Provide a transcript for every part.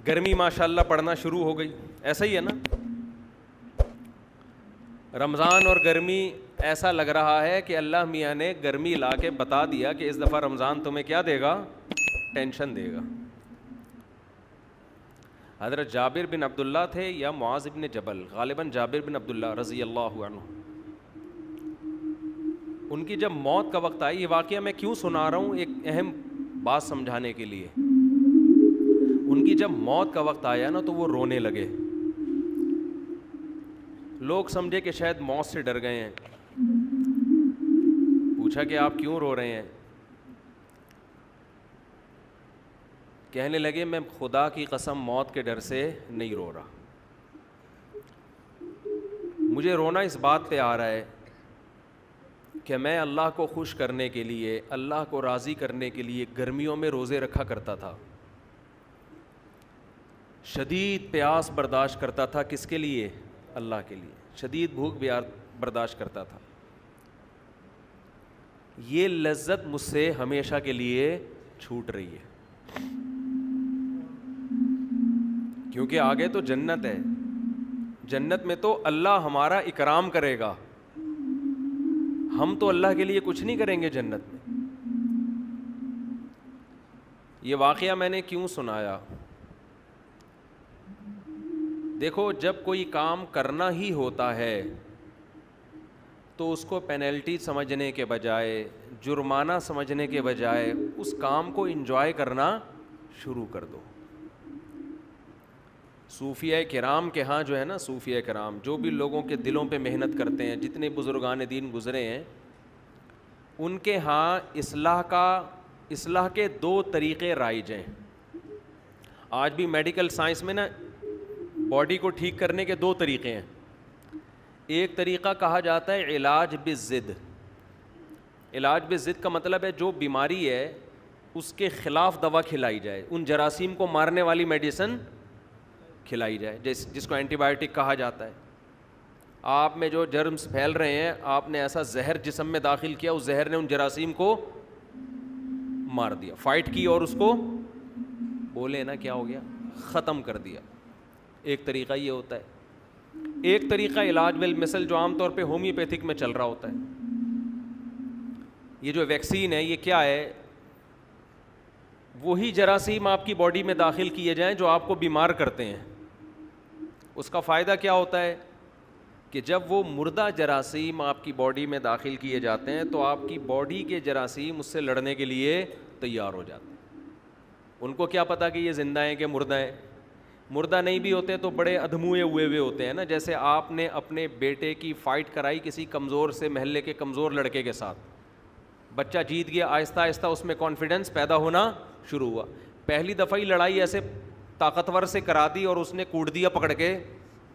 گرمی ماشاءاللہ پڑنا شروع ہو گئی، ایسا ہی ہے نا؟ رمضان اور گرمی ایسا لگ رہا ہے کہ اللہ میاں نے گرمی لا کے بتا دیا کہ اس دفعہ رمضان تمہیں کیا دے گا؟ ٹینشن دے گا۔ حضرت جابر بن عبداللہ تھے یا معاذ بن جبل، غالباً جابر بن عبداللہ رضی اللہ عنہ، ان کی جب موت کا وقت آئی، یہ واقعہ میں کیوں سنا رہا ہوں؟ ایک اہم بات سمجھانے کے لیے۔ ان کی جب موت کا وقت آیا نا تو وہ رونے لگے، لوگ سمجھے کہ شاید موت سے ڈر گئے ہیں، پوچھا کہ آپ کیوں رو رہے ہیں؟ کہنے لگے میں خدا کی قسم موت کے ڈر سے نہیں رو رہا، مجھے رونا اس بات پہ آ رہا ہے کہ میں اللہ کو خوش کرنے کے لیے، اللہ کو راضی کرنے کے لیے گرمیوں میں روزے رکھا کرتا تھا، شدید پیاس برداشت کرتا تھا، کس کے لیے؟ اللہ کے لیے، شدید بھوک بھی برداشت کرتا تھا، یہ لذت مجھ سے ہمیشہ کے لیے چھوٹ رہی ہے، کیونکہ آگے تو جنت ہے، جنت میں تو اللہ ہمارا اکرام کرے گا، ہم تو اللہ کے لیے کچھ نہیں کریں گے جنت میں۔ یہ واقعہ میں نے کیوں سنایا؟ دیکھو، جب کوئی کام کرنا ہی ہوتا ہے تو اس کو پینلٹی سمجھنے کے بجائے، جرمانہ سمجھنے کے بجائے اس کام کو انجوائے کرنا شروع کر دو۔ صوفیہ کرام کے ہاں جو ہے نا، صوفیہ کرام جو بھی لوگوں کے دلوں پہ محنت کرتے ہیں، جتنے بزرگان دین گزرے ہیں، ان کے ہاں اصلاح کے 2 طریقے رائج ہیں۔ آج بھی میڈیکل سائنس میں نا باڈی کو ٹھیک کرنے کے 2 طریقے ہیں۔ ایک طریقہ کہا جاتا ہے علاج بالضد۔ علاج بالضد کا مطلب ہے جو بیماری ہے اس کے خلاف دوا کھلائی جائے، ان جراثیم کو مارنے والی میڈیسن کھلائی جائے، جس کو اینٹی بائیوٹک کہا جاتا ہے۔ آپ میں جو جرمز پھیل رہے ہیں، آپ نے ایسا زہر جسم میں داخل کیا، اس زہر نے ان جراثیم کو مار دیا، فائٹ کی اور اس کو بولے نا کیا ہو گیا، ختم کر دیا۔ ایک طریقہ یہ ہوتا ہے۔ ایک طریقہ علاج بالمثل جو عام طور پہ ہومیوپیتھک میں چل رہا ہوتا ہے۔ یہ جو ویکسین ہے یہ کیا ہے؟ وہی جراثیم آپ کی باڈی میں داخل کیے جائیں جو آپ کو بیمار کرتے ہیں۔ اس کا فائدہ کیا ہوتا ہے کہ جب وہ مردہ جراثیم آپ کی باڈی میں داخل کیے جاتے ہیں تو آپ کی باڈی کے جراثیم اس سے لڑنے کے لیے تیار ہو جاتے ہیں۔ ان کو کیا پتا کہ یہ زندہ ہیں کہ مردہ ہیں؟ مردہ نہیں بھی ہوتے تو بڑے ادھموئے ہوئے ہوتے ہیں نا، جیسے آپ نے اپنے بیٹے کی فائٹ کرائی کسی کمزور سے، محلے کے کمزور لڑکے کے ساتھ، بچہ جیت گیا، آہستہ آہستہ اس میں کانفیڈنس پیدا ہونا شروع ہوا، پہلی دفعہ ہی لڑائی ایسے طاقتور سے کرا دی اور اس نے کوٹ دیا پکڑ کے،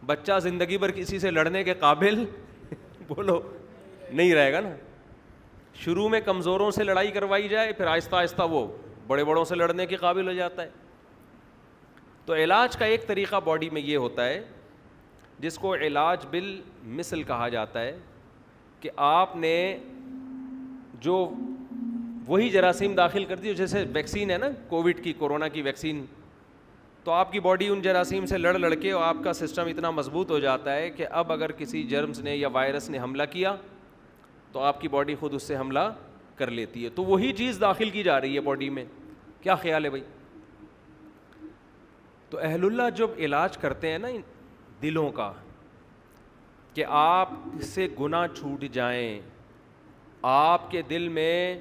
بچہ زندگی بھر کسی سے لڑنے کے قابل بولو نہیں رہے گا نا۔ شروع میں کمزوروں سے لڑائی کروائی جائے، پھر آہستہ آہستہ وہ بڑے بڑوں سے لڑنے کے قابل ہو جاتا ہے۔ تو علاج کا ایک طریقہ باڈی میں یہ ہوتا ہے جس کو علاج بالمثل کہا جاتا ہے، کہ آپ نے جو وہی جراثیم داخل کر دی، جیسے ویکسین ہے نا کووڈ کی، کورونا کی ویکسین، تو آپ کی باڈی ان جراثیم سے لڑ کے اور آپ کا سسٹم اتنا مضبوط ہو جاتا ہے کہ اب اگر کسی جرمز نے یا وائرس نے حملہ کیا تو آپ کی باڈی خود اس سے حملہ کر لیتی ہے۔ تو وہی چیز داخل کی جا رہی ہے باڈی میں۔ کیا خیال ہے بھائی؟ تو اہل اللہ جب علاج کرتے ہیں نا دلوں کا، کہ آپ سے گناہ چھوٹ جائیں، آپ کے دل میں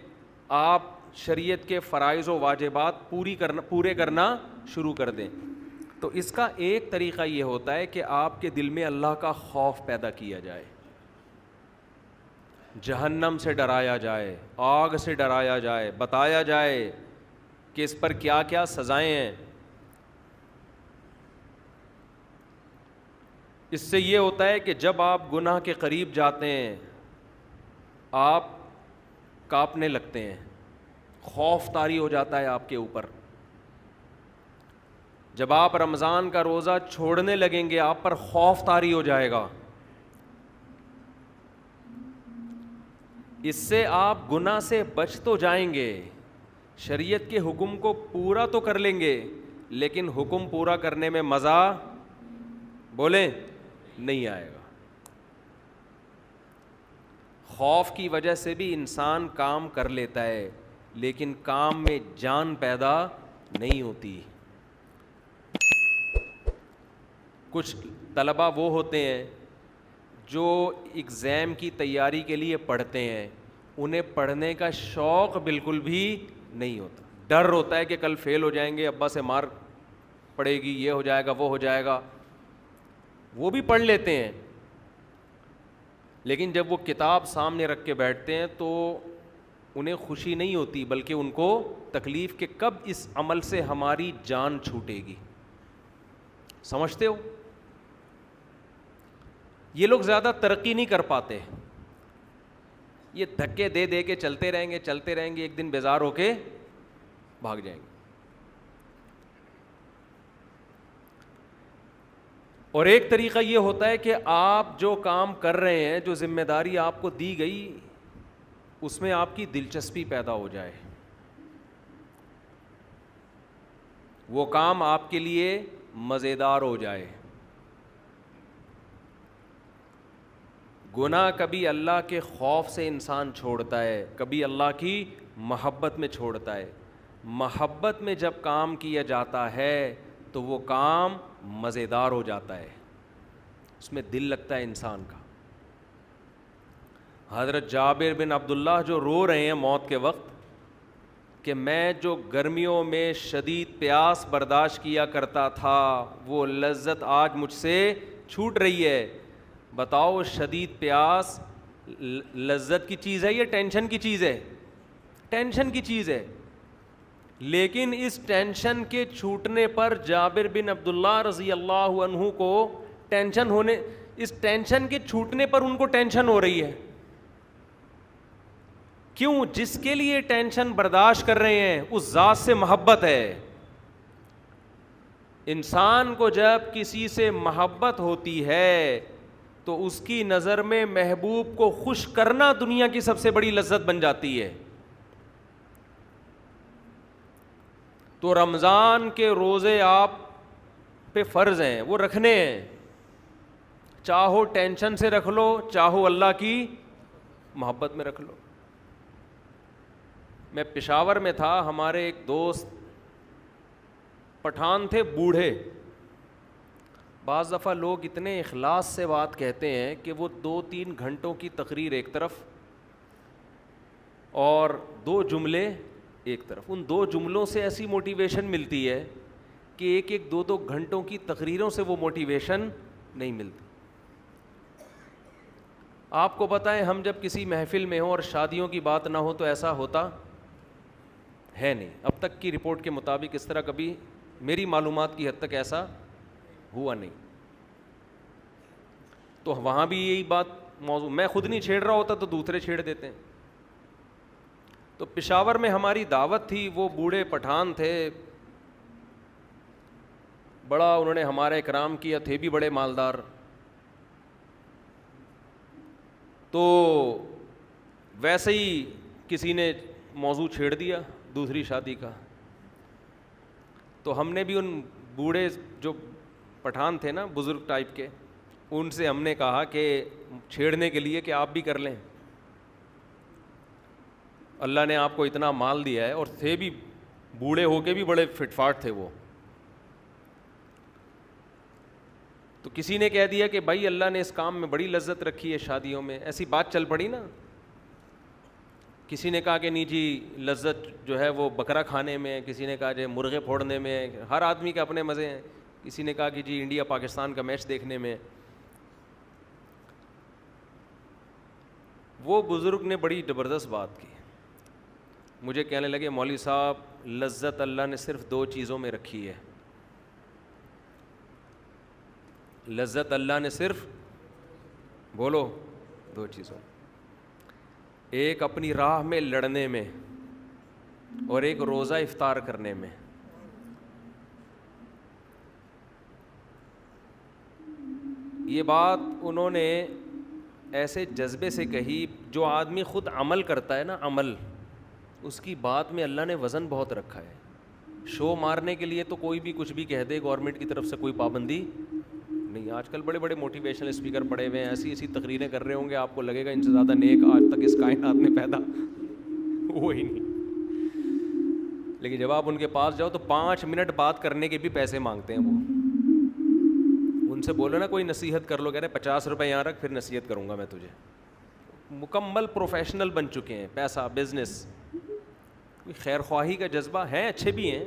آپ شریعت کے فرائض و واجبات پورے کرنا شروع کر دیں، تو اس کا ایک طریقہ یہ ہوتا ہے کہ آپ کے دل میں اللہ کا خوف پیدا کیا جائے، جہنم سے ڈرایا جائے، آگ سے ڈرایا جائے، بتایا جائے کہ اس پر کیا کیا سزائیں ہیں۔ اس سے یہ ہوتا ہے کہ جب آپ گناہ کے قریب جاتے ہیں آپ کانپنے لگتے ہیں، خوف طاری ہو جاتا ہے آپ کے اوپر۔ جب آپ رمضان کا روزہ چھوڑنے لگیں گے آپ پر خوف طاری ہو جائے گا، اس سے آپ گناہ سے بچ تو جائیں گے، شریعت کے حکم کو پورا تو کر لیں گے، لیکن حکم پورا کرنے میں مزہ بولیں نہیں آئے گا. خوف کی وجہ سے بھی انسان کام کر لیتا ہے لیکن کام میں جان پیدا نہیں ہوتی. کچھ طلباء وہ ہوتے ہیں جو ایگزام کی تیاری کے لیے پڑھتے ہیں, انہیں پڑھنے کا شوق بالکل بھی نہیں ہوتا, ڈر ہوتا ہے کہ کل فیل ہو جائیں گے, ابا سے مار پڑے گی, یہ ہو جائے گا وہ ہو جائے گا. وہ بھی پڑھ لیتے ہیں لیکن جب وہ کتاب سامنے رکھ کے بیٹھتے ہیں تو انہیں خوشی نہیں ہوتی بلکہ ان کو تکلیف کہ کب اس عمل سے ہماری جان چھوٹے گی. سمجھتے ہو؟ یہ لوگ زیادہ ترقی نہیں کر پاتے, یہ دھکے دے دے کے چلتے رہیں گے, ایک دن بیزار ہو کے بھاگ جائیں گے. اور ایک طریقہ یہ ہوتا ہے کہ آپ جو کام کر رہے ہیں, جو ذمہ داری آپ کو دی گئی, اس میں آپ کی دلچسپی پیدا ہو جائے, وہ کام آپ کے لیے مزیدار ہو جائے. گناہ کبھی اللہ کے خوف سے انسان چھوڑتا ہے, کبھی اللہ کی محبت میں چھوڑتا ہے. محبت میں جب کام کیا جاتا ہے تو وہ کام مزیدار ہو جاتا ہے, اس میں دل لگتا ہے انسان کا. حضرت جابر بن عبداللہ جو رو رہے ہیں موت کے وقت کہ میں جو گرمیوں میں شدید پیاس برداشت کیا کرتا تھا وہ لذت آج مجھ سے چھوٹ رہی ہے. بتاؤ شدید پیاس لذت کی چیز ہے یا ٹینشن کی چیز ہے؟ ٹینشن کی چیز ہے. لیکن اس ٹینشن کے چھوٹنے پر جابر بن عبداللہ رضی اللہ عنہ کو ٹینشن ہونے, اس ٹینشن کے چھوٹنے پر ان کو ٹینشن ہو رہی ہے. کیوں؟ جس کے لیے ٹینشن برداشت کر رہے ہیں اس ذات سے محبت ہے. انسان کو جب کسی سے محبت ہوتی ہے تو اس کی نظر میں محبوب کو خوش کرنا دنیا کی سب سے بڑی لذت بن جاتی ہے. تو رمضان کے روزے آپ پہ فرض ہیں, وہ رکھنے ہیں, چاہو ٹینشن سے رکھ لو, چاہو اللہ کی محبت میں رکھ لو. میں پشاور میں تھا, ہمارے ایک دوست پٹھان تھے, بوڑھے. بعض دفعہ لوگ اتنے اخلاص سے بات کہتے ہیں کہ وہ 2-3 گھنٹوں کی تقریر ایک طرف اور 2 جملے ایک طرف, ان 2 جملوں سے ایسی موٹیویشن ملتی ہے کہ 1-2 گھنٹوں کی تقریروں سے وہ موٹیویشن نہیں ملتی. آپ کو پتہ ہے ہم جب کسی محفل میں ہوں اور شادیوں کی بات نہ ہو تو ایسا ہوتا ہے نہیں. اب تک کی رپورٹ کے مطابق اس طرح کبھی میری معلومات کی حد تک ایسا ہوا نہیں. تو وہاں بھی یہی بات موضوع, میں خود نہیں چھیڑ رہا ہوتا تو دوسرے چھیڑ دیتے ہیں. تو پشاور میں ہماری دعوت تھی, وہ بوڑھے پٹھان تھے, بڑا انہوں نے ہمارا اکرام کیا, تھے بھی بڑے مالدار. تو ویسے ہی کسی نے موضوع چھیڑ دیا دوسری شادی کا, تو ہم نے بھی ان بوڑھے جو پٹھان تھے نا, بزرگ ٹائپ کے, ان سے ہم نے کہا کہ چھیڑنے کے لیے کہ آپ بھی کر لیں, اللہ نے آپ کو اتنا مال دیا ہے, اور تھے بھی بوڑھے ہو کے بھی بڑے فٹ فاٹ تھے وہ. تو کسی نے کہہ دیا کہ بھائی اللہ نے اس کام میں بڑی لذت رکھی ہے شادیوں میں, ایسی بات چل پڑی نا. کسی نے کہا کہ نہیں جی لذت جو ہے وہ بکرا کھانے میں, کسی نے کہا جی مرغے پھوڑنے میں, ہر آدمی کے اپنے مزے ہیں. کسی نے کہا کہ جی انڈیا پاکستان کا میچ دیکھنے میں. وہ بزرگ نے بڑی زبردست بات کی, مجھے کہنے لگے مولوی صاحب لذت اللہ نے صرف 2 چیزوں میں رکھی ہے. لذت اللہ نے صرف, بولو, 2 چیزوں, ایک اپنی راہ میں لڑنے میں اور ایک روزہ افطار کرنے میں. یہ بات انہوں نے ایسے جذبے سے کہی, جو آدمی خود عمل کرتا ہے نا, عمل, اس کی بات میں اللہ نے وزن بہت رکھا ہے. شو مارنے کے لیے تو کوئی بھی کچھ بھی کہہ دے, گورنمنٹ کی طرف سے کوئی پابندی نہیں. آج کل بڑے بڑے موٹیویشنل اسپیکر پڑے ہوئے ہیں, ایسی ایسی تقریریں کر رہے ہوں گے, آپ کو لگے گا ان سے زیادہ نیک آج تک اس کائنات میں پیدا ہوا ہی نہیں. لیکن جب آپ ان کے پاس جاؤ تو 5 منٹ بات کرنے کے بھی پیسے مانگتے ہیں وہ. ان سے بولو نا کوئی نصیحت کر لو, کہہ رہے 50 روپے یہاں رکھ, پھر نصیحت کروں گا میں تجھے. مکمل پروفیشنل بن چکے ہیں, پیسہ, بزنس, کوئی خیر خواہی کا جذبہ ہے, اچھے بھی ہیں,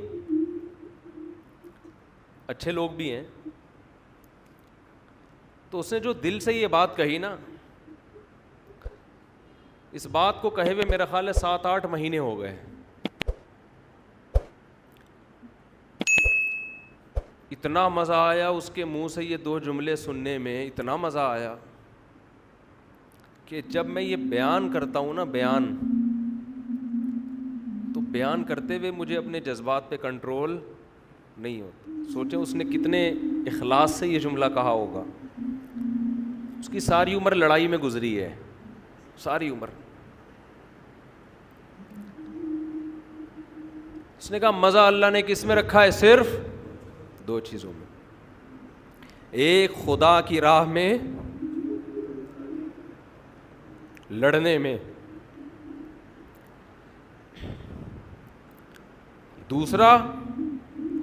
اچھے لوگ بھی ہیں. تو اس نے جو دل سے یہ بات کہی نا, اس بات کو کہے ہوئے میرا خیال ہے 7-8 مہینے ہو گئے. اتنا مزہ آیا اس کے منہ سے یہ 2 جملے سننے میں, اتنا مزہ آیا کہ جب میں یہ بیان کرتا ہوں نا, تو بیان کرتے ہوئے مجھے اپنے جذبات پہ کنٹرول نہیں ہوتا. سوچیں اس نے کتنے اخلاص سے یہ جملہ کہا ہوگا. اس کی ساری عمر لڑائی میں گزری ہے, ساری عمر. اس نے کہا مزہ اللہ نے کس میں رکھا ہے؟ صرف 2 چیزوں میں. ایک خدا کی راہ میں لڑنے میں, دوسرا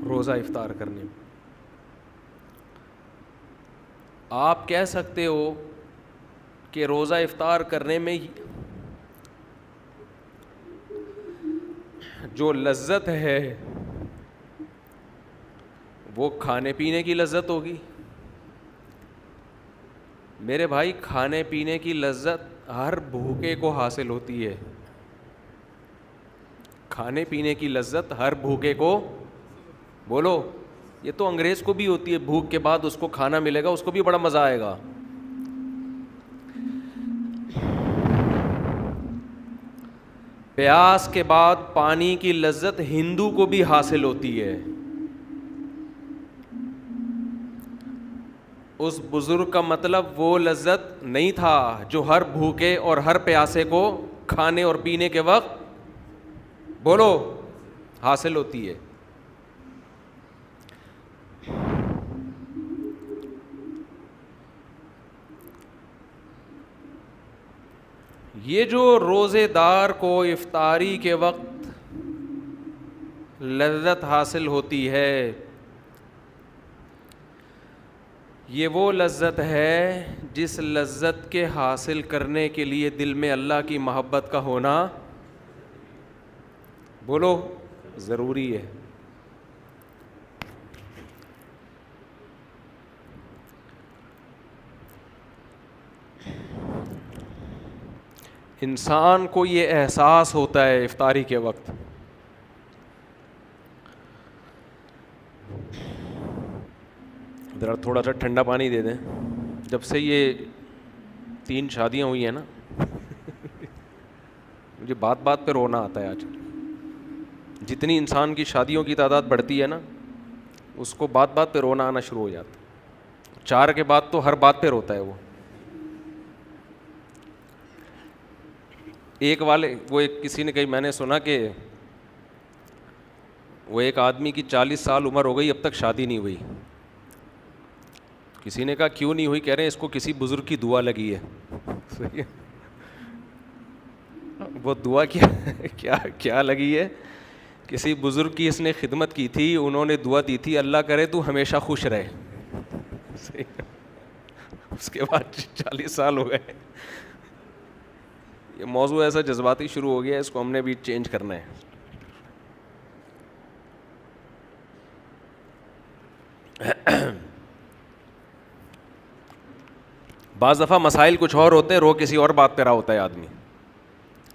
روزہ افطار کرنے میں. آپ کہہ سکتے ہو کہ روزہ افطار کرنے میں جو لذت ہے وہ کھانے پینے کی لذت ہوگی. میرے بھائی, کھانے پینے کی لذت ہر بھوکے کو حاصل ہوتی ہے. کھانے پینے کی لذت ہر بھوکے کو, بولو, یہ تو انگریز کو بھی ہوتی ہے. بھوک کے بعد اس کو کھانا ملے گا, اس کو بھی بڑا مزہ آئے گا. پیاس کے بعد پانی کی لذت ہندو کو بھی حاصل ہوتی ہے. اس بزرگ کا مطلب وہ لذت نہیں تھا جو ہر بھوکے اور ہر پیاسے کو کھانے اور پینے کے وقت, بولو, حاصل ہوتی ہے. یہ جو روزے دار کو افطاری کے وقت لذت حاصل ہوتی ہے, یہ وہ لذت ہے جس لذت کے حاصل کرنے کے لیے دل میں اللہ کی محبت کا ہونا, بولو, ضروری ہے. انسان کو یہ احساس ہوتا ہے افطاری کے وقت, ذرا تھوڑا سا ٹھنڈا پانی دے دیں. جب سے یہ 3 شادیاں ہوئی ہیں نا, مجھے بات بات پہ رونا آتا ہے. آج جتنی انسان کی شادیوں کی تعداد بڑھتی ہے نا, اس کو بات بات پہ رونا آنا شروع ہو جاتا ہے. 4 کے بعد تو ہر بات پہ روتا ہے وہ. کسی نے کہی, میں نے سنا کہ وہ ایک آدمی کی 40 سال عمر ہو گئی, اب تک شادی نہیں ہوئی. کسی نے کہا کیوں نہیں ہوئی؟ کہہ رہے ہیں اس کو کسی بزرگ کی دعا لگی ہے. صحیح ہے, وہ دعا کیا لگی ہے؟ کسی بزرگ کی اس نے خدمت کی تھی, انہوں نے دعا دی تھی اللہ کرے تو ہمیشہ خوش رہے. اس کے بعد 40 سال ہو گئے. یہ موضوع ایسا جذباتی شروع ہو گیا, اس کو ہم نے بھی چینج کرنا ہے. بعض دفعہ مسائل کچھ اور ہوتے ہیں, رو کسی اور بات پہ رہا ہوتا ہے آدمی,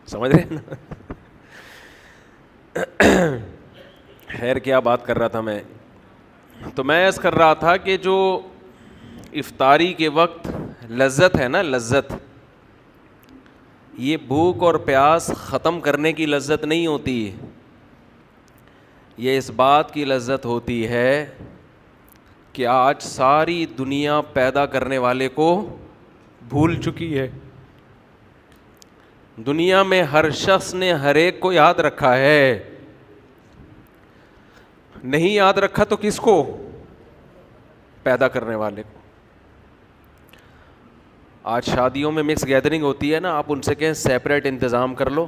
سمجھ رہے ہیں نا. خیر کیا بات کر رہا تھا میں, تو میں عرض کر رہا تھا کہ جو افطاری کے وقت لذت ہے نا, لذت, یہ بھوک اور پیاس ختم کرنے کی لذت نہیں ہوتی. یہ اس بات کی لذت ہوتی ہے کہ آج ساری دنیا پیدا کرنے والے کو بھول چکی ہے. دنیا میں ہر شخص نے ہر ایک کو یاد رکھا ہے, نہیں یاد رکھا تو کس کو؟ پیدا کرنے والے کو. آج شادیوں میں مکس گیدرنگ ہوتی ہے نا, آپ ان سے کہیں سیپریٹ انتظام کر لو,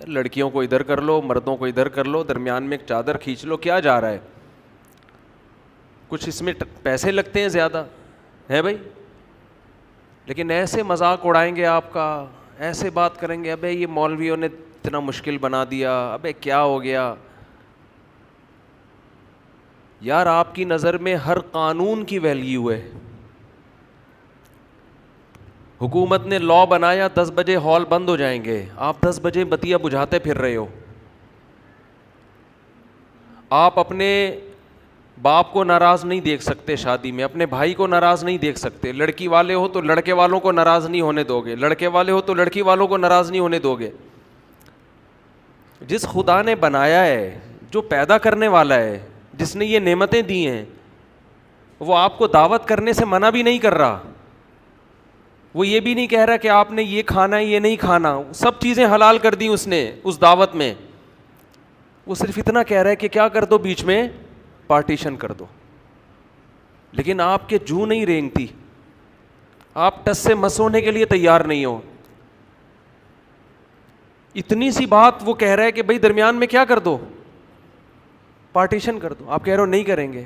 لڑکیوں کو ادھر کر لو, مردوں کو ادھر کر لو, درمیان میں ایک چادر کھینچ لو, کیا جا رہا ہے؟ کچھ اس میں پیسے لگتے ہیں زیادہ ہے بھائی, لیکن ایسے مذاق اڑائیں گے آپ کا, ایسے بات کریں گے, ابے یہ مولویوں نے اتنا مشکل بنا دیا, ابے کیا ہو گیا یار. آپ کی نظر میں ہر قانون کی ویلیو ہے. حکومت نے لا بنایا 10 بجے ہال بند ہو جائیں گے, آپ 10 بجے بتیا بجھاتے پھر رہے ہو. آپ اپنے باپ کو ناراض نہیں دیکھ سکتے شادی میں, اپنے بھائی کو ناراض نہیں دیکھ سکتے. لڑکی والے ہو تو لڑکے والوں کو ناراض نہیں ہونے دو گے, لڑکے والے ہو تو لڑکی والوں کو ناراض نہیں ہونے دو گے. جس خدا نے بنایا ہے, جو پیدا کرنے والا ہے, جس نے یہ نعمتیں دی ہیں, وہ آپ کو دعوت کرنے سے منع بھی نہیں کر رہا. وہ یہ بھی نہیں کہہ رہا کہ آپ نے یہ کھانا ہے یہ نہیں کھانا, سب چیزیں حلال کر دی اس نے اس دعوت میں. وہ صرف اتنا کہہ رہا ہے کہ کیا کر دو, بیچ میں پارٹیشن کر دو. لیکن آپ کے جو نہیں رینگتی, آپ ٹس سے مس ہونے کے لیے تیار نہیں ہو. اتنی سی بات وہ کہہ رہا ہے کہ بھائی درمیان میں کیا کر دو, پارٹیشن کر دو. آپ کہہ رہے ہو نہیں کریں گے.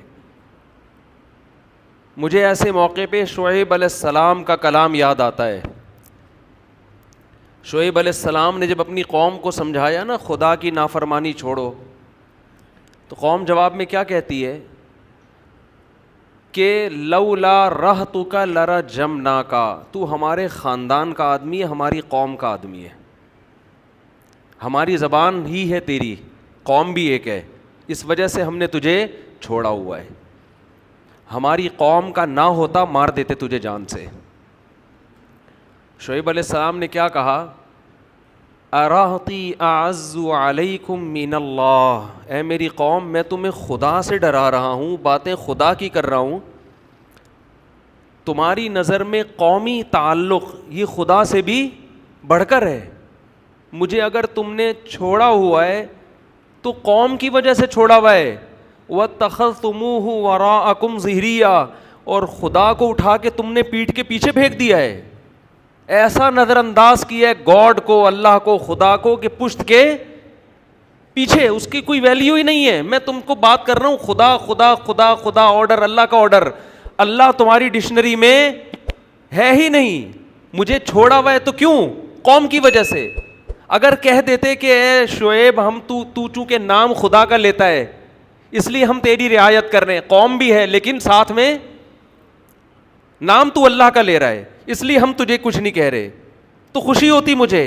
مجھے ایسے موقع پہ شعیب علیہ السلام کا کلام یاد آتا ہے. شعیب علیہ السلام نے جب اپنی قوم کو سمجھایا نا خدا کی نافرمانی چھوڑو, تو قوم جواب میں کیا کہتی ہے کہ لولا رہتک لرجمناک, تو ہمارے خاندان کا آدمی ہے, ہماری قوم کا آدمی ہے, ہماری زبان ہی ہے تیری, قوم بھی ایک ہے, اس وجہ سے ہم نے تجھے چھوڑا ہوا ہے. ہماری قوم کا نہ ہوتا مار دیتے تجھے جان سے. شعیب علیہ السلام نے کیا کہا, ارہتی اعز علیکم من اللہ, اے میری قوم میں تمہیں خدا سے ڈرا رہا ہوں, باتیں خدا کی کر رہا ہوں. تمہاری نظر میں قومی تعلق یہ خدا سے بھی بڑھ کر ہے. مجھے اگر تم نے چھوڑا ہوا ہے تو قوم کی وجہ سے چھوڑا ہوا ہے. وَاتَّخَذْتُمُوهُ وَرَاءَكُمْ ظِهْرِيًّا, اور خدا کو اٹھا کے تم نے پیٹھ کے پیچھے پھینک دیا ہے. ایسا نظر انداز کیا ہے گاڈ کو, اللہ کو, خدا کو, کہ پشت کے پیچھے اس کی کوئی ویلیو ہی نہیں ہے. میں تم کو بات کر رہا ہوں خدا خدا خدا خدا, آرڈر اللہ کا آرڈر. اللہ تمہاری ڈکشنری میں ہے ہی نہیں. مجھے چھوڑا ہوا ہے تو کیوں؟ قوم کی وجہ سے. اگر کہہ دیتے کہ اے شعیب ہم تو چونکہ نام خدا کا لیتا ہے اس لیے ہم تیری رعایت کر رہے ہیں, قوم بھی ہے لیکن ساتھ میں نام تو اللہ کا لے رہا ہے اس لیے ہم تجھے کچھ نہیں کہہ رہے, تو خوشی ہوتی مجھے.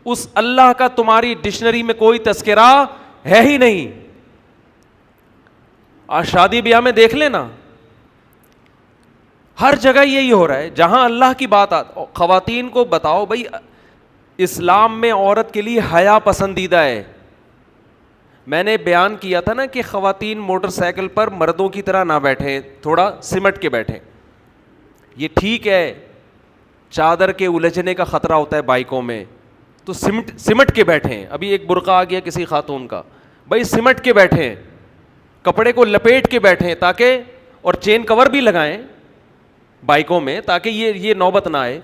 اس اللہ کا تمہاری ڈکشنری میں کوئی تذکرہ ہے ہی نہیں. آج شادی بیاہ میں دیکھ لینا, ہر جگہ یہی ہو رہا ہے. جہاں اللہ کی بات خواتین کو بتاؤ بھائی اسلام میں عورت کے لیے حیا پسندیدہ ہے. میں نے بیان کیا تھا نا کہ خواتین موٹر سائیکل پر مردوں کی طرح نہ بیٹھیں, تھوڑا سمٹ کے بیٹھیں. یہ ٹھیک ہے چادر کے الجھنے کا خطرہ ہوتا ہے بائکوں میں, تو سمٹ کے بیٹھیں. ابھی ایک برقع آ گیا کسی خاتون کا, بھائی سمٹ کے بیٹھیں, کپڑے کو لپیٹ کے بیٹھیں تاکہ, اور چین کور بھی لگائیں بائکوں میں تاکہ یہ نوبت نہ آئے.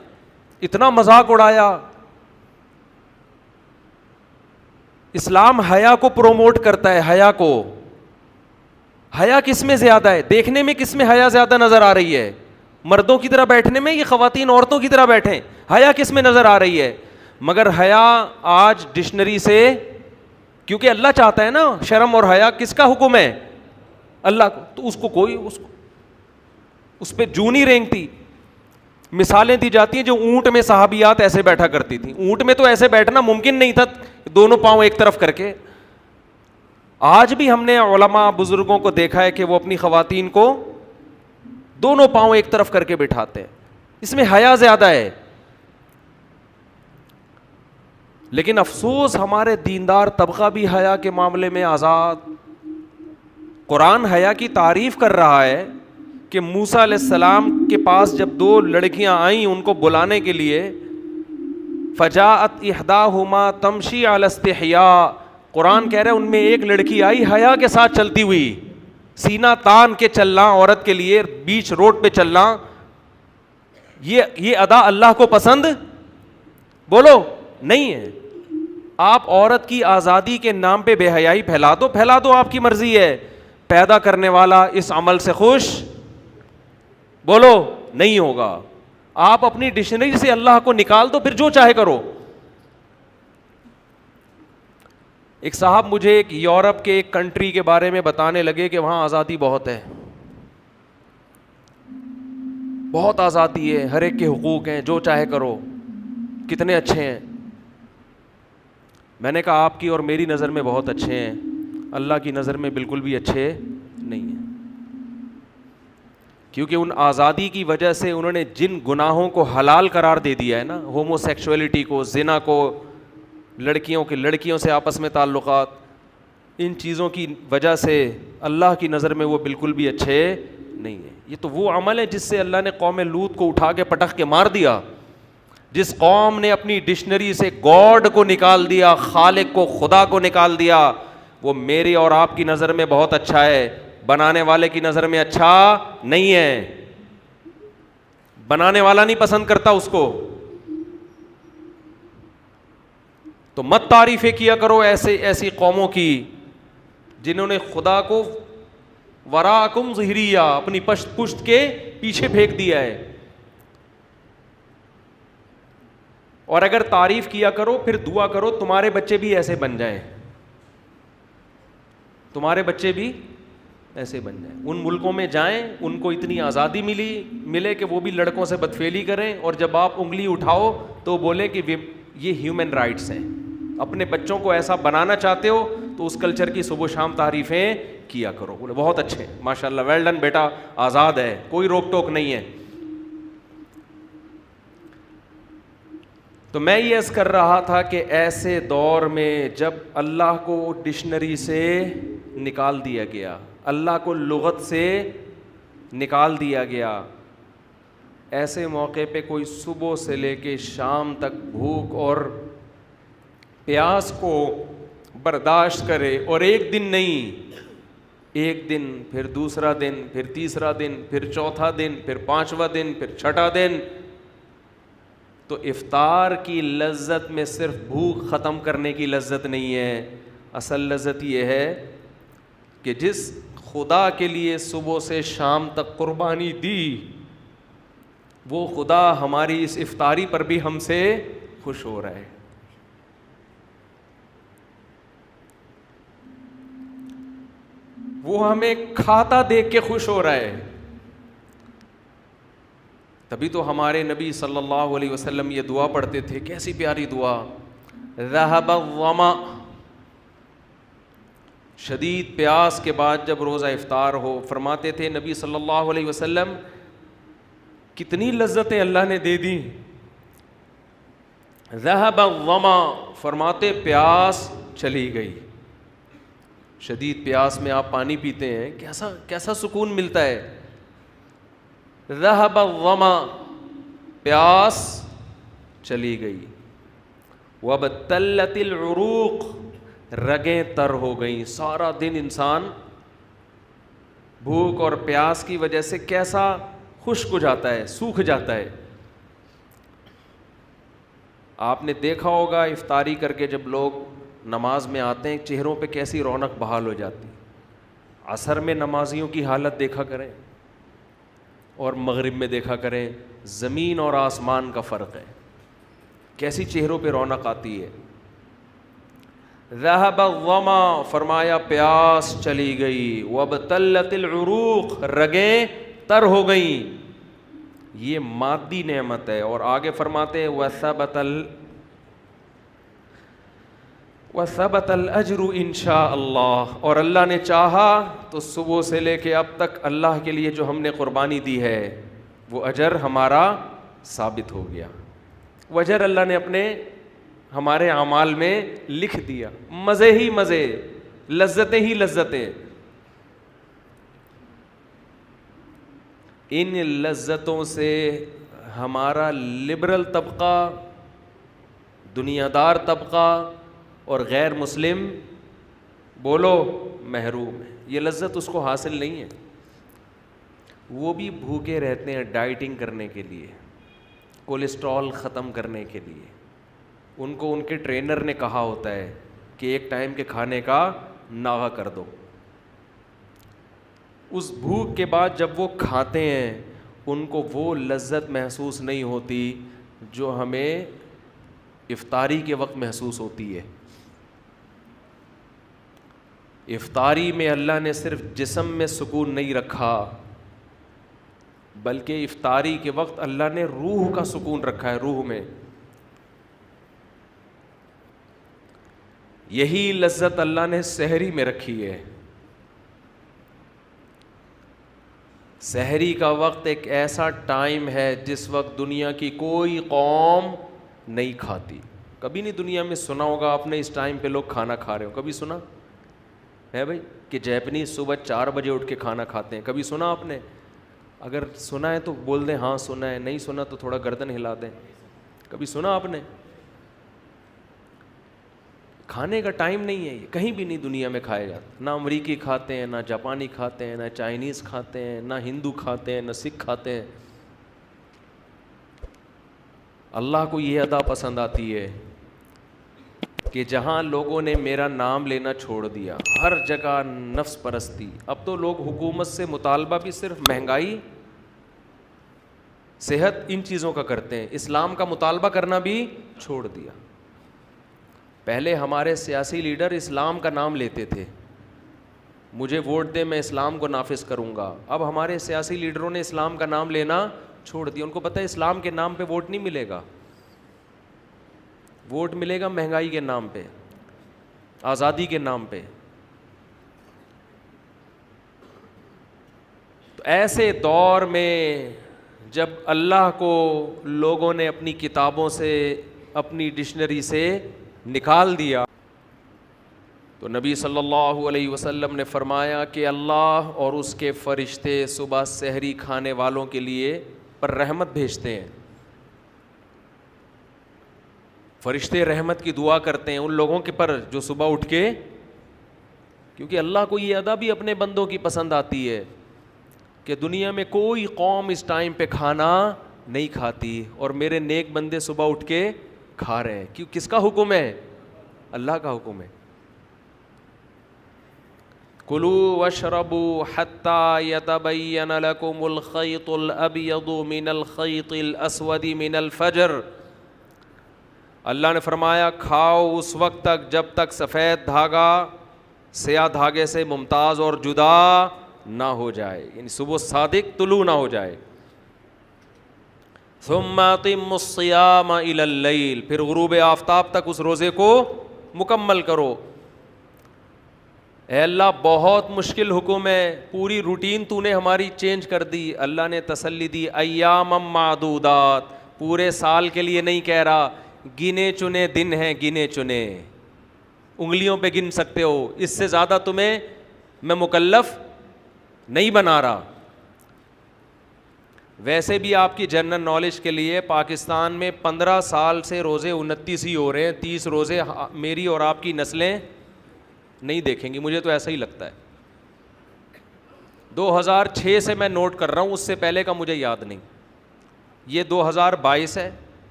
اتنا مذاق اڑایا. اسلام حیا کو پروموٹ کرتا ہے, حیا کو. حیا کس میں زیادہ ہے؟ دیکھنے میں کس میں حیا زیادہ نظر آ رہی ہے؟ مردوں کی طرح بیٹھنے میں, یہ خواتین عورتوں کی طرح بیٹھیں, حیا کس میں نظر آ رہی ہے؟ مگر حیا آج ڈکشنری سے, کیونکہ اللہ چاہتا ہے نا شرم اور حیا کس کا حکم ہے؟ اللہ کو. تو اس کو کوئی اس پہ جو نہیں رینگتی. مثالیں دی جاتی ہیں جو اونٹ میں صحابیات ایسے بیٹھا کرتی تھیں. اونٹ میں تو ایسے بیٹھنا ممکن نہیں تھا, دونوں پاؤں ایک طرف کر کے. آج بھی ہم نے علماء بزرگوں کو دیکھا ہے کہ وہ اپنی خواتین کو دونوں پاؤں ایک طرف کر کے بٹھاتے ہیں. اس میں حیا زیادہ ہے. لیکن افسوس ہمارے دیندار طبقہ بھی حیا کے معاملے میں آزاد. قرآن حیا کی تعریف کر رہا ہے کہ موسیٰ علیہ السلام کے پاس جب 2 لڑکیاں آئیں ان کو بلانے کے لیے, فجاءت احداہما تمشی علی استحیاء, قرآن کہہ رہا ہے ان میں ایک لڑکی آئی حیا کے ساتھ چلتی ہوئی. سینہ تان کے چلنا عورت کے لیے بیچ روڈ پہ چلنا، یہ ادا اللہ کو پسند بولو نہیں ہے. آپ عورت کی آزادی کے نام پہ بے حیائی پھیلا دو، آپ کی مرضی ہے. پیدا کرنے والا اس عمل سے خوش بولو نہیں ہوگا. آپ اپنی ڈکشنری سے اللہ کو نکال دو، پھر جو چاہے کرو. ایک صاحب مجھے ایک یورپ کے ایک کنٹری کے بارے میں بتانے لگے کہ وہاں آزادی بہت ہے، بہت آزادی ہے، ہر ایک کے حقوق ہیں، جو چاہے کرو، کتنے اچھے ہیں. میں نے کہا آپ کی اور میری نظر میں بہت اچھے ہیں، اللہ کی نظر میں بالکل بھی اچھے نہیں ہیں. کیونکہ ان آزادی کی وجہ سے انہوں نے جن گناہوں کو حلال قرار دے دیا ہے نا، ہومو سیکشولیٹی کو، زنا کو، لڑکیوں سے آپس میں تعلقات، ان چیزوں کی وجہ سے اللہ کی نظر میں وہ بالکل بھی اچھے نہیں ہیں. یہ تو وہ عمل ہے جس سے اللہ نے قوم لوط کو اٹھا کے پٹخ کے مار دیا. جس قوم نے اپنی ڈکشنری سے گاڈ کو نکال دیا، خالق کو، خدا کو نکال دیا، وہ میری اور آپ کی نظر میں بہت اچھا ہے، بنانے والے کی نظر میں اچھا نہیں ہے. بنانے والا نہیں پسند کرتا اس کو. تو مت تعریفیں کیا کرو ایسی قوموں کی جنہوں نے خدا کو وراکم ظہریہ، اپنی پشت کے پیچھے پھینک دیا ہے. اور اگر تعریف کیا کرو پھر دعا کرو تمہارے بچے بھی ایسے بن جائیں، تمہارے بچے بھی ایسے بن جائیں. ان ملکوں میں جائیں، ان کو اتنی آزادی ملے کہ وہ بھی لڑکوں سے بدفعلی کریں، اور جب آپ انگلی اٹھاؤ تو بولیں کہ یہ ہیومن رائٹس ہیں. اپنے بچوں کو ایسا بنانا چاہتے ہو تو اس کلچر کی صبح و شام تعریفیں کیا کرو. بولے بہت اچھے، ماشاء اللہ، ویل ڈن بیٹا، آزاد ہے، کوئی روک ٹوک نہیں ہے. تو میں یہ عرض کر رہا تھا کہ ایسے دور میں جب اللہ کو ڈکشنری سے نکال دیا گیا، اللہ کو لغت سے نکال دیا گیا، ایسے موقع پہ کوئی صبح سے لے کے شام تک بھوک اور پیاس کو برداشت کرے، اور ایک دن نہیں، ایک دن، پھر دوسرا دن، پھر تیسرا دن، پھر چوتھا دن، پھر پانچواں دن، پھر چھٹا دن، تو افطار کی لذت میں صرف بھوک ختم کرنے کی لذت نہیں ہے. اصل لذت یہ ہے کہ جس خدا کے لیے صبح سے شام تک قربانی دی، وہ خدا ہماری اس افطاری پر بھی ہم سے خوش ہو رہا ہے. وہ ہمیں کھاتا دیکھ کے خوش ہو رہا ہے. تبھی تو ہمارے نبی صلی اللہ علیہ وسلم یہ دعا پڑھتے تھے، کیسی پیاری دعا، ذہب الظما. شدید پیاس کے بعد جب روزہ افطار ہو، فرماتے تھے نبی صلی اللہ علیہ وسلم، کتنی لذتیں اللہ نے دے دی. ذہب الظما، فرماتے پیاس چلی گئی. شدید پیاس میں آپ پانی پیتے ہیں، کیسا سکون ملتا ہے. ذہب الظما، پیاس چلی گئی. وابتلت العروق، رگیں تر ہو گئیں. سارا دن انسان بھوک اور پیاس کی وجہ سے کیسا خشک ہو جاتا ہے، سوکھ جاتا ہے. آپ نے دیکھا ہوگا افطاری کر کے جب لوگ نماز میں آتے ہیں چہروں پہ کیسی رونق بحال ہو جاتی. عصر میں نمازیوں کی حالت دیکھا کریں اور مغرب میں دیکھا کریں، زمین اور آسمان کا فرق ہے، کیسی چہروں پہ رونق آتی ہے. ذہب الظما، فرمایا پیاس چلی گئی. وابتلت العروق، رگیں تر ہو گئیں. یہ مادی نعمت ہے. اور آگے فرماتے ہیں وثبت الاجر ان شاء اللہ، اور اللہ نے چاہا تو صبح سے لے کے اب تک اللہ کے لیے جو ہم نے قربانی دی ہے وہ اجر ہمارا ثابت ہو گیا. وہ اجر اللہ نے اپنے ہمارے اعمال میں لکھ دیا. مزے ہی مزے، لذتیں ہی لذتیں. ان لذتوں سے ہمارا لبرل طبقہ، دنیا دار طبقہ اور غیر مسلم بولو محروم ہے. یہ لذت اس کو حاصل نہیں ہے. وہ بھی بھوکے رہتے ہیں ڈائٹنگ کرنے کے لیے, کولیسٹرول ختم کرنے کے لیے. ان کو ان کے ٹرینر نے کہا ہوتا ہے کہ ایک ٹائم کے کھانے کا ناغہ کر دو. اس بھوک کے بعد جب وہ کھاتے ہیں ان کو وہ لذت محسوس نہیں ہوتی جو ہمیں افطاری کے وقت محسوس ہوتی ہے. افطاری میں اللہ نے صرف جسم میں سکون نہیں رکھا, بلکہ افطاری کے وقت اللہ نے روح کا سکون رکھا ہے, روح میں. یہی لذت اللہ نے سحری میں رکھی ہے. سحری کا وقت ایک ایسا ٹائم ہے جس وقت دنیا کی کوئی قوم نہیں کھاتی. کبھی نہیں دنیا میں سنا ہوگا آپ نے اس ٹائم پہ لوگ کھانا کھا رہے ہو, کبھی سنا ہے بھائی کہ جیپنیز صبح 4 بجے اٹھ کے کھانا کھاتے ہیں؟ کبھی سنا آپ نے؟ اگر سنا ہے تو بول دیں ہاں سنا ہے, نہیں سنا تو تھوڑا گردن ہلا دیں. کبھی سنا آپ نے؟ کھانے کا ٹائم نہیں ہے یہ, کہیں بھی نہیں دنیا میں کھایا جاتا. نہ امریکی کھاتے ہیں, نہ جاپانی کھاتے ہیں, نہ چائنیز کھاتے ہیں, نہ ہندو کھاتے ہیں, نہ سکھ کھاتے ہیں. اللہ کو یہ ادا پسند آتی ہے کہ جہاں لوگوں نے میرا نام لینا چھوڑ دیا, ہر جگہ نفس پرستی. اب تو لوگ حکومت سے مطالبہ بھی صرف مہنگائی, صحت, ان چیزوں کا کرتے ہیں. اسلام کا مطالبہ کرنا بھی چھوڑ دیا. پہلے ہمارے سیاسی لیڈر اسلام کا نام لیتے تھے, مجھے ووٹ دیں میں اسلام کو نافذ کروں گا. اب ہمارے سیاسی لیڈروں نے اسلام کا نام لینا چھوڑ دیا. ان کو پتہ ہے اسلام کے نام پہ ووٹ نہیں ملے گا, ووٹ ملے گا مہنگائی کے نام پہ, آزادی کے نام پہ. تو ایسے دور میں جب اللہ کو لوگوں نے اپنی کتابوں سے, اپنی ڈکشنری سے نکال دیا, تو نبی صلی اللہ علیہ وسلم نے فرمایا کہ اللہ اور اس کے فرشتے صبح سحری کھانے والوں کے لیے پر رحمت بھیجتے ہیں. فرشتے رحمت کی دعا کرتے ہیں ان لوگوں کے پر جو صبح اٹھ کے, کیونکہ اللہ کو یہ ادا بھی اپنے بندوں کی پسند آتی ہے کہ دنیا میں کوئی قوم اس ٹائم پہ کھانا نہیں کھاتی اور میرے نیک بندے صبح اٹھ کے کھا رہے ہیں. کیوں؟ کس کا حکم ہے؟ اللہ کا حکم ہے. کلوا واشربوا حتى يتبين لكم الخيط الابيض من الخيط الاسود من الفجر. اللہ نے فرمایا کھاؤ اس وقت تک جب تک سفید دھاگا سیاہ دھاگے سے ممتاز اور جدا نہ ہو جائے, یعنی صبح صادق طلوع نہ ہو جائے. ثم اتموا الصيام الى الليل, پھر غروب آفتاب تک اس روزے کو مکمل کرو. اے اللہ بہت مشکل حکم ہے, پوری روٹین تو نے ہماری چینج کر دی. اللہ نے تسلی دی, ایام معدودات, پورے سال کے لیے نہیں کہہ رہا, گنے چنے دن ہیں, گنے چنے انگلیوں پہ گن سکتے ہو, اس سے زیادہ تمہیں میں مکلف نہیں بنا رہا. ویسے بھی آپ کی جنرل نالج کے لیے پاکستان میں 15 سال سے روزے 29 ہی ہو رہے ہیں. 30 روزے میری اور آپ کی نسلیں نہیں دیکھیں گی, مجھے تو ایسا ہی لگتا ہے. 2006 سے میں نوٹ کر رہا ہوں, اس سے پہلے کا مجھے یاد نہیں. یہ 2022 ہے,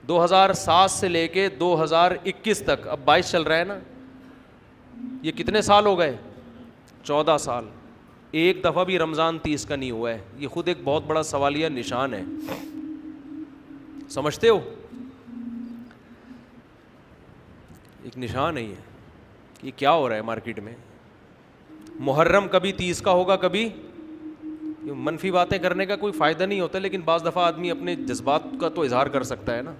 2007 سے لے کے 2021 تک, اب 22 چل رہا ہے نا, یہ کتنے سال ہو گئے؟ 14 سال. ایک دفعہ بھی رمضان 30 کا نہیں ہوا ہے. یہ خود ایک بہت بڑا سوالیہ نشان ہے, سمجھتے ہو؟ ایک نشان ہے یہ کیا ہو رہا ہے مارکیٹ میں. محرم کبھی 30 کا ہوگا, کبھی منفی باتیں کرنے کا کوئی فائدہ نہیں ہوتا, لیکن بعض دفعہ آدمی اپنے جذبات کا تو اظہار کر سکتا ہے نا.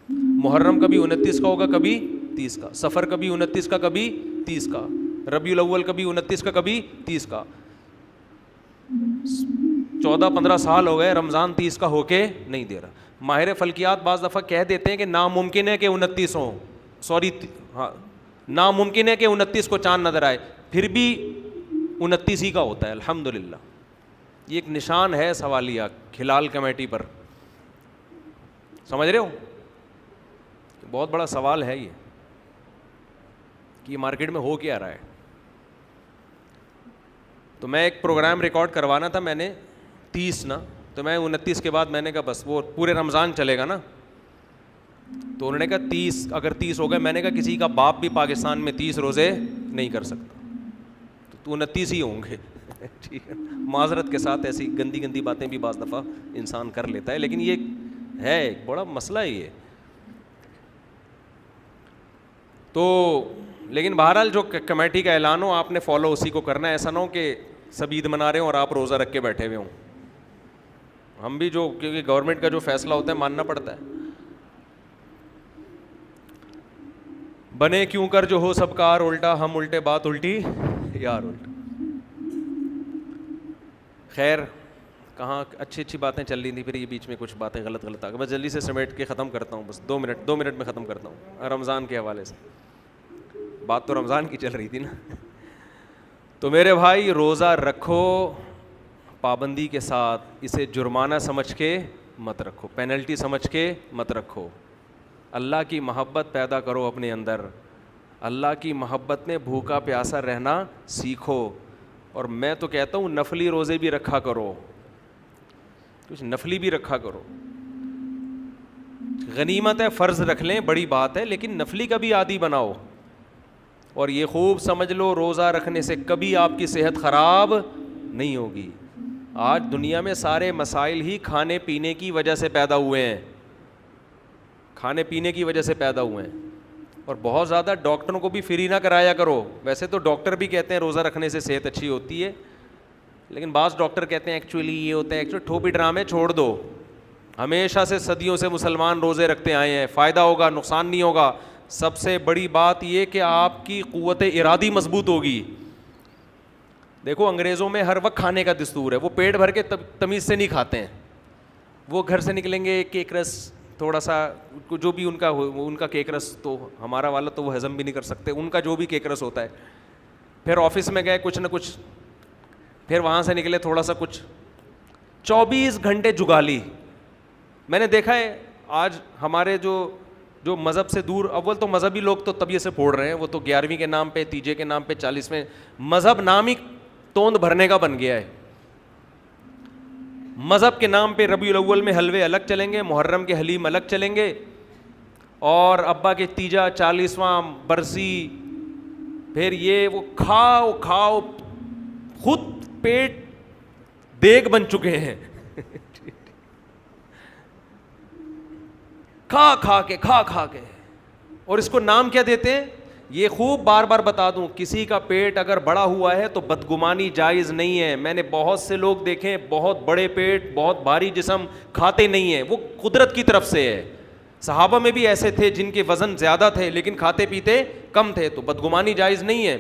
محرم کبھی 29 کا ہوگا, کبھی 30 کا. سفر کبھی 29 کا, کبھی 30 کا. ربیع الاول کبھی 29 کا, کبھی 30 کا. 14-15 سال ہو گئے, رمضان 30 کا ہو کے نہیں دے رہا. ماہر فلکیات بعض دفعہ کہہ دیتے ہیں کہ ناممکن ہے کہ 29 ہوں, ہاں ناممکن ہے کہ 29 کو چاند نظر آئے, پھر بھی 29 ہی کا ہوتا ہے. الحمدللہ یہ ایک نشان ہے سوالیہ کھلال کمیٹی پر, سمجھ رہے ہو؟ بہت بڑا سوال ہے یہ کہ مارکیٹ میں ہو کیا رہا ہے. تو میں ایک پروگرام ریکارڈ کروانا تھا میں نے 30 نا, تو میں 29 کے بعد میں نے کہا بس وہ پورے رمضان چلے گا نا, تو انہوں نے کہا 30 اگر 30 ہو گئے, میں نے کہا کسی کا باپ بھی پاکستان میں 30 روزے نہیں کر سکتا, تو 29 ہی ہوں گے. ٹھیک ہے, معذرت کے ساتھ ایسی گندی گندی باتیں بھی بعض دفعہ انسان کر لیتا ہے, لیکن یہ ہے ایک بڑا مسئلہ ہے یہ. تو لیکن بہرحال جو کمیٹی کا اعلان ہو آپ نے فالو اسی کو کرنا ہے, ایسا نہ ہو کہ سب عید منا رہے ہوں اور آپ روزہ رکھ کے بیٹھے ہوئے ہوں. ہم بھی جو کیونکہ گورنمنٹ کا جو فیصلہ ہوتا ہے ماننا پڑتا ہے. بنے کیوں کر جو ہو سب کار الٹا, ہم الٹے بات الٹی یار الٹا. خیر کہاں اچھی اچھی باتیں چل رہی تھیں, پھر یہ بیچ میں کچھ باتیں غلط آ گئی. بس جلدی سے سمیٹ کے ختم کرتا ہوں, بس 2 منٹ میں ختم کرتا ہوں. رمضان کے حوالے سے بات تو رمضان کی چل رہی تھی نا. تو میرے بھائی روزہ رکھو پابندی کے ساتھ, اسے جرمانہ سمجھ کے مت رکھو, پینلٹی سمجھ کے مت رکھو. اللہ کی محبت پیدا کرو اپنے اندر, اللہ کی محبت میں بھوکا پیاسا رہنا سیکھو. اور میں تو کہتا ہوں نفلی روزے بھی رکھا کرو, کچھ نفلی بھی رکھا کرو. غنیمت ہے فرض رکھ لیں بڑی بات ہے, لیکن نفلی کا بھی عادی بناؤ. اور یہ خوب سمجھ لو روزہ رکھنے سے کبھی آپ کی صحت خراب نہیں ہوگی. آج دنیا میں سارے مسائل ہی کھانے پینے کی وجہ سے پیدا ہوئے ہیں, کھانے پینے کی وجہ سے پیدا ہوئے ہیں. اور بہت زیادہ ڈاکٹروں کو بھی فری نہ کرایا کرو. ویسے تو ڈاکٹر بھی کہتے ہیں روزہ رکھنے سے صحت اچھی ہوتی ہے, لیکن بعض ڈاکٹر کہتے ہیں ایکچولی یہ ہوتا ہے, ایکچولی ٹھوپی ڈرامے چھوڑ دو. ہمیشہ سے صدیوں سے مسلمان روزے رکھتے آئے ہیں, فائدہ ہوگا نقصان نہیں ہوگا. سب سے بڑی بات یہ کہ آپ کی قوت ارادی مضبوط ہوگی. دیکھو انگریزوں میں ہر وقت کھانے کا دستور ہے, وہ پیٹ بھر کے تمیز سے نہیں کھاتے ہیں. وہ گھر سے نکلیں گے کیک رس تھوڑا سا جو بھی ان کا کیک رس, تو ہمارا والا تو وہ ہضم بھی نہیں کر سکتے, ان کا جو بھی کیک رس ہوتا ہے. پھر آفس میں گئے کچھ نہ کچھ, پھر وہاں سے نکلے تھوڑا سا کچھ, 24 گھنٹے جگالی. میں نے دیکھا ہے آج ہمارے جو مذہب سے دور, اول تو مذہبی لوگ تو طبیعت سے پھوڑ رہے ہیں, وہ تو 11ویں کے نام پہ, تیجے کے نام پہ, 40ویں, مذہب نام ہی توند بھرنے کا بن گیا ہے. مذہب کے نام پہ ربیع الاول میں حلوے الگ چلیں گے, محرم کے حلیم الگ چلیں گے, اور ابا کے تیجا 40واں برسی, پھر یہ وہ کھاؤ کھاؤ, خود پیٹ دیگ بن چکے ہیں. کھا کے, اور اس کو نام کیا دیتے ہیں, یہ خوب بار بار بتا دوں, کسی کا پیٹ اگر بڑا ہوا ہے تو بدگمانی جائز نہیں ہے. میں نے بہت سے لوگ دیکھے بہت بڑے پیٹ, بہت بھاری جسم, کھاتے نہیں ہیں, وہ قدرت کی طرف سے ہے. صحابہ میں بھی ایسے تھے جن کے وزن زیادہ تھے لیکن کھاتے پیتے کم تھے, تو بدگمانی جائز نہیں ہے.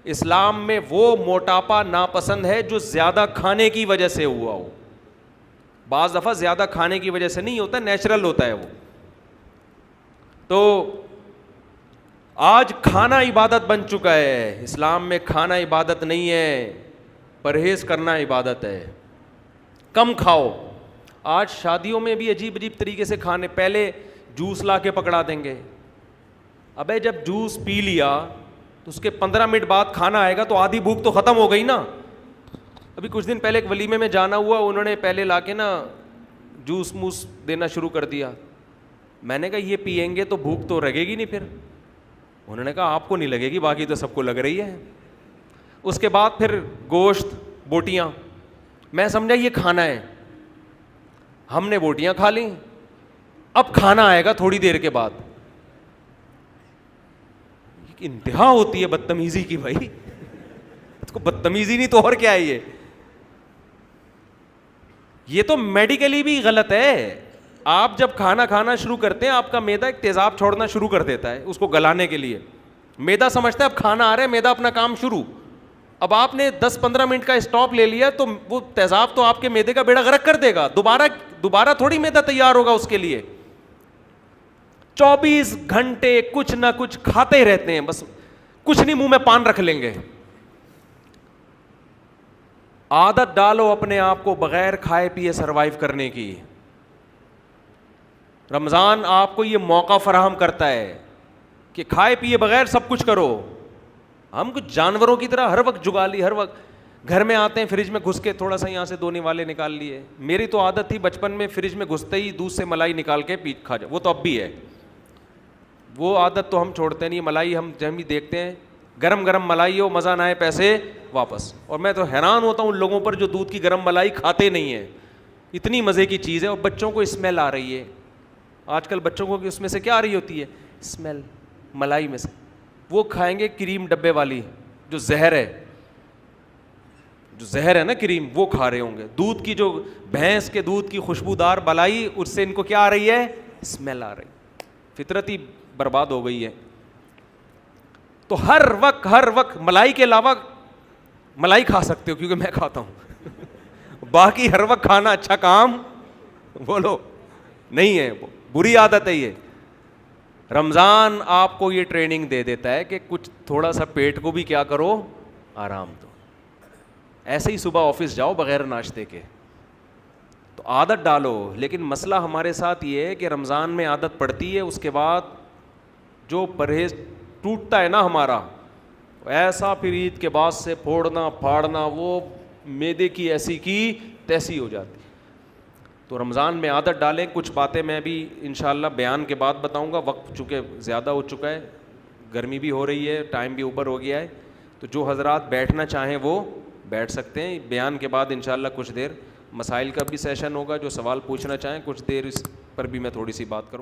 اسلام میں وہ موٹاپا ناپسند ہے جو زیادہ کھانے کی وجہ سے ہوا ہو. بعض دفعہ زیادہ کھانے کی وجہ سے نہیں ہوتا, نیچرل ہوتا ہے وہ. تو آج کھانا عبادت بن چکا ہے. اسلام میں کھانا عبادت نہیں ہے, پرہیز کرنا عبادت ہے. کم کھاؤ. آج شادیوں میں بھی عجیب عجیب طریقے سے کھانے, پہلے جوس لا کے پکڑا دیں گے. ابے جب جوس پی لیا تو اس کے 15 منٹ بعد کھانا آئے گا, تو آدھی بھوک تو ختم ہو گئی نا. ابھی کچھ دن پہلے ایک ولیمے میں جانا ہوا, انہوں نے پہلے لا کے نا جوس موس دینا شروع کر دیا. میں نے کہا یہ پئیں گے تو بھوک تو لگے گی نہیں پھر. انہوں نے کہا آپ کو نہیں لگے گی, باقی تو سب کو لگ رہی ہے. اس کے بعد پھر گوشت, بوٹیاں, میں سمجھا یہ کھانا ہے. ہم نے بوٹیاں کھا لیں, اب کھانا آئے گا تھوڑی دیر کے بعد. انتہا ہوتی ہے بدتمیزی کی بھائی, اس کو بدتمیزی نہیں تو اور کیا ہے یہ تو میڈیکلی بھی غلط ہے. آپ جب کھانا کھانا شروع کرتے ہیں آپ کا معدہ ایک تیزاب چھوڑنا شروع کر دیتا ہے اس کو گلانے کے لیے. معدہ سمجھتا ہے اب کھانا آ رہا ہے, معدہ اپنا کام شروع. اب آپ نے 10-15 منٹ کا اسٹاپ لے لیا تو وہ تیزاب تو آپ کے معدے کا بیڑا غرق کر دے گا. دوبارہ تھوڑی معدہ تیار ہوگا اس کے لیے. 24 گھنٹے کچھ نہ کچھ کھاتے رہتے ہیں, بس کچھ نہیں منہ میں پان رکھ لیں گے. عادت ڈالو اپنے آپ کو بغیر کھائے پیے سروائیو کرنے کی. رمضان آپ کو یہ موقع فراہم کرتا ہے کہ کھائے پیے بغیر سب کچھ کرو. ہم کچھ جانوروں کی طرح ہر وقت جگالی, ہر وقت گھر میں آتے ہیں فریج میں گھس کے تھوڑا سا یہاں سے 2 نوالے نکال لیے. میری تو عادت تھی بچپن میں فریج میں گھستے ہی دودھ سے ملائی نکال کے پی کھا جائے, وہ تو اب بھی ہے, وہ عادت تو ہم چھوڑتے نہیں. ملائی ہم جب بھی دیکھتے ہیں گرم گرم ملائی ہو, مزہ نہ آئے پیسے واپس. اور میں تو حیران ہوتا ہوں ان لوگوں پر جو دودھ کی گرم ملائی کھاتے نہیں ہیں, اتنی مزے کی چیز ہے. اور بچوں کو اسمیل آ رہی ہے آج کل, بچوں کو اس میں سے کیا آ رہی ہوتی ہے, اسمیل ملائی میں سے. وہ کھائیں گے کریم ڈبے والی جو زہر ہے نا کریم, وہ کھا رہے ہوں گے. دودھ کی جو بھینس کے دودھ کی خوشبودار ملائی, اس سے ان کو کیا آ رہی ہے, اسمیل آ رہی. فطرت ہی برباد ہو گئی ہے. تو ہر وقت ملائی کے علاوہ ملائی کھا سکتے ہو, کیونکہ میں کھاتا ہوں. باقی ہر وقت کھانا اچھا کام بولو نہیں ہے, بری عادت ہے یہ. رمضان آپ کو یہ ٹریننگ دے دیتا ہے کہ کچھ تھوڑا سا پیٹ کو بھی کیا کرو, آرام دو. ایسے ہی صبح آفس جاؤ بغیر ناشتے کے, تو عادت ڈالو. لیکن مسئلہ ہمارے ساتھ یہ ہے کہ رمضان میں عادت پڑتی ہے, اس کے بعد جو پرہیز ٹوٹتا ہے نا ہمارا, ایسا پھر عید کے بعد سے پھوڑنا پھاڑنا, وہ معدے کی ایسی کی تیسی ہو جاتی. تو رمضان میں عادت ڈالیں. کچھ باتیں میں بھی انشاءاللہ بیان کے بعد بتاؤں گا, وقت چونکہ زیادہ ہو چکا ہے, گرمی بھی ہو رہی ہے, ٹائم بھی اوپر ہو گیا ہے. تو جو حضرات بیٹھنا چاہیں وہ بیٹھ سکتے ہیں. بیان کے بعد انشاءاللہ کچھ دیر مسائل کا بھی سیشن ہوگا, جو سوال پوچھنا چاہیں کچھ دیر اس پر بھی میں تھوڑی سی بات کروں.